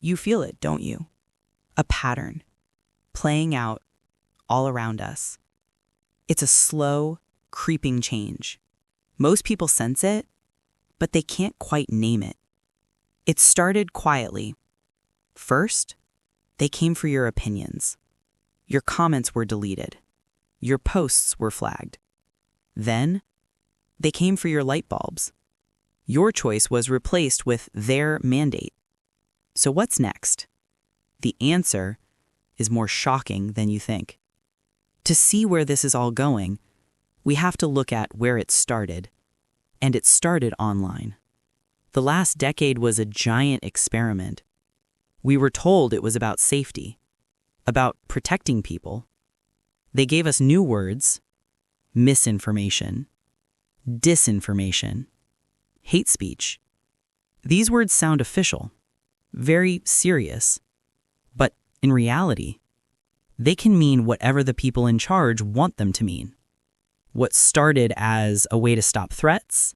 You feel it, don't you? A pattern, playing out all around us. It's a slow, creeping change. Most people sense it, but they can't quite name it. It started quietly. First, they came for your opinions. Your comments were deleted. Your posts were flagged. Then, they came for your light bulbs. Your choice was replaced with their mandate. So what's next? The answer is more shocking than you think. To see where this is all going, we have to look at where it started. And it started online. The last decade was a giant experiment. We were told it was about safety, about protecting people. They gave us new words: misinformation, disinformation, hate speech. These words sound official, very serious, but in reality, they can mean whatever the people in charge want them to mean. What started as a way to stop threats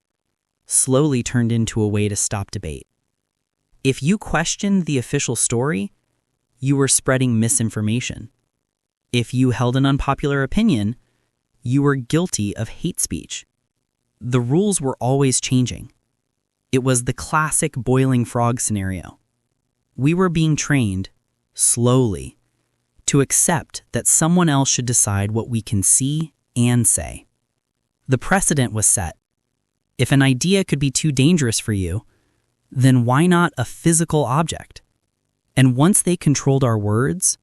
slowly turned into a way to stop debate. If you questioned the official story, you were spreading misinformation. If you held an unpopular opinion, you were guilty of hate speech. The rules were always changing. It was the classic boiling frog scenario. We were being trained, slowly, to accept that someone else should decide what we can see and say. The precedent was set. If an idea could be too dangerous for you, then why not a physical object? And once they controlled our words,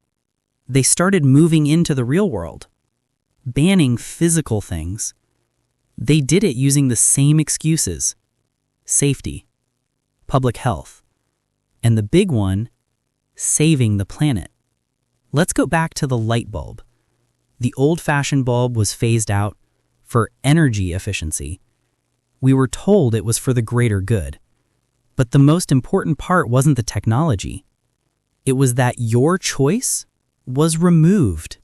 they started moving into the real world, banning physical things. They did it using the same excuses: safety, public health, and the big one, saving the planet. Let's go back to the light bulb. The old-fashioned bulb was phased out for energy efficiency. We were told it was for the greater good. But the most important part wasn't the technology. It was that your choice was removed.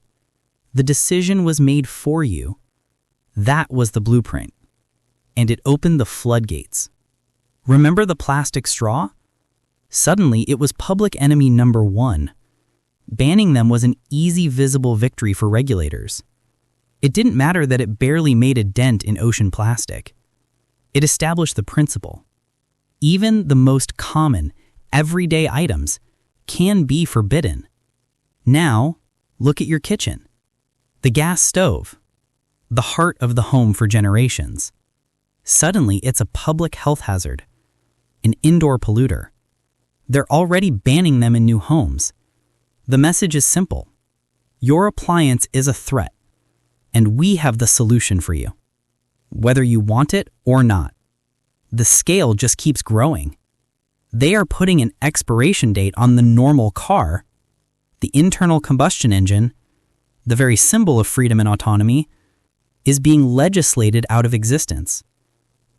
The decision was made for you. That was the blueprint. And it opened the floodgates. Remember the plastic straw? Suddenly, it was public enemy number one. Banning them was an easy, visible victory for regulators. It didn't matter that it barely made a dent in ocean plastic. It established the principle. Even the most common, everyday items can be forbidden. Now, look at your kitchen. The gas stove, the heart of the home for generations. Suddenly, it's a public health hazard, an indoor polluter. They're already banning them in new homes. The message is simple. Your appliance is a threat, and we have the solution for you, whether you want it or not. The scale just keeps growing. They are putting an expiration date on the normal car. The internal combustion engine, the very symbol of freedom and autonomy, is being legislated out of existence.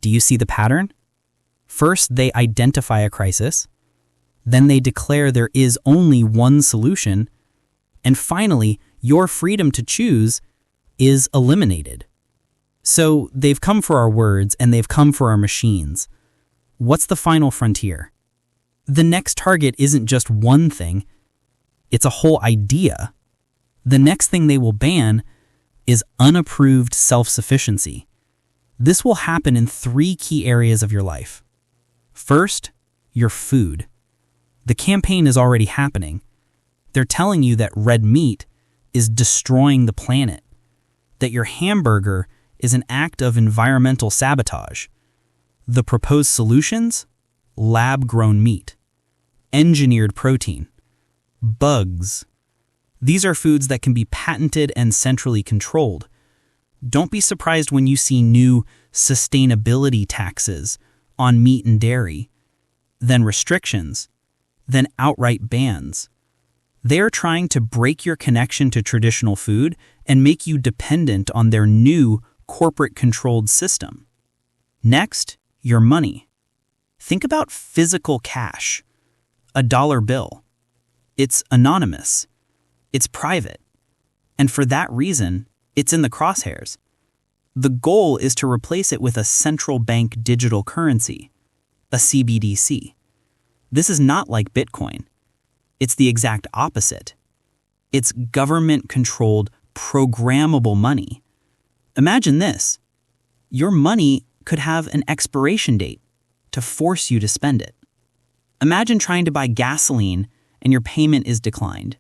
Do you see the pattern? First, they identify a crisis. Then they declare there is only one solution. And finally, your freedom to choose is eliminated. So they've come for our words and they've come for our machines. What's the final frontier? The next target isn't just one thing, it's a whole idea. The next thing they will ban is unapproved self-sufficiency. This will happen in 3 key areas of your life. First, your food. The campaign is already happening. They're telling you that red meat is destroying the planet, that your hamburger is an act of environmental sabotage. The proposed solutions? Lab-grown meat, engineered protein, bugs. These are foods that can be patented and centrally controlled. Don't be surprised when you see new sustainability taxes on meat and dairy, then restrictions, then outright bans. They're trying to break your connection to traditional food and make you dependent on their new corporate-controlled system. Next, your money. Think about physical cash, a dollar bill. It's anonymous. It's private. And for that reason, it's in the crosshairs. The goal is to replace it with a central bank digital currency, a CBDC. This is not like Bitcoin. It's the exact opposite. It's government-controlled, programmable money. Imagine this. Your money could have an expiration date to force you to spend it. Imagine trying to buy gasoline and your payment is declined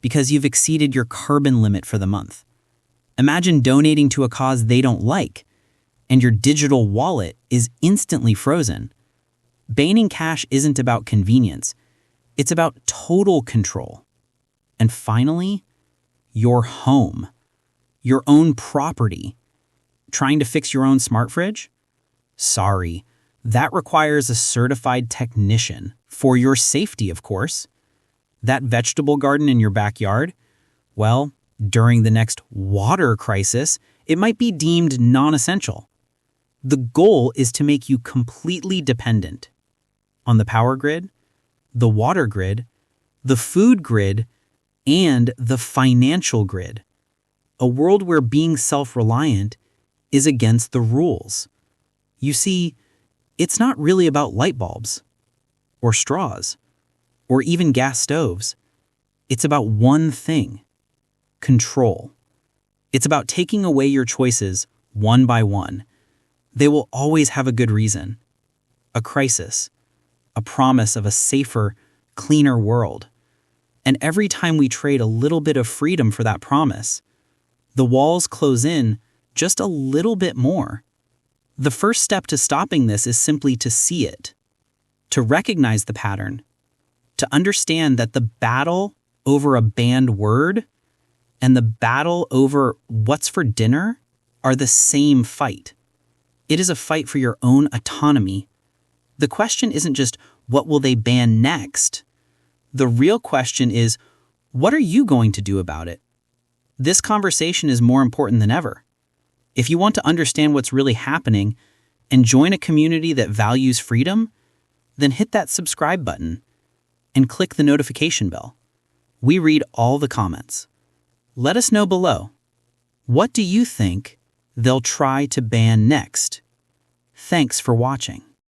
because you've exceeded your carbon limit for the month. Imagine donating to a cause they don't like and your digital wallet is instantly frozen. Banning cash isn't about convenience. It's about total control. And finally, your home, your own property. Trying to fix your own smart fridge? Sorry, that requires a certified technician for your safety, of course. That vegetable garden in your backyard? Well, during the next water crisis, it might be deemed non-essential. The goal is to make you completely dependent on the power grid, the water grid, the food grid, and the financial grid. A world where being self-reliant is against the rules. You see, it's not really about light bulbs, or straws, or even gas stoves. It's about one thing: control. It's about taking away your choices one by one. They will always have a good reason. A crisis, a promise of a safer, cleaner world. And every time we trade a little bit of freedom for that promise, the walls close in just a little bit more. The first step to stopping this is simply to see it, to recognize the pattern, to understand that the battle over a banned word and the battle over what's for dinner are the same fight. It is a fight for your own autonomy. The question isn't just, what will they ban next? The real question is, what are you going to do about it? This conversation is more important than ever. If you want to understand what's really happening and join a community that values freedom, then hit that subscribe button and click the notification bell. We read all the comments. Let us know below. What do you think they'll try to ban next? Thanks for watching.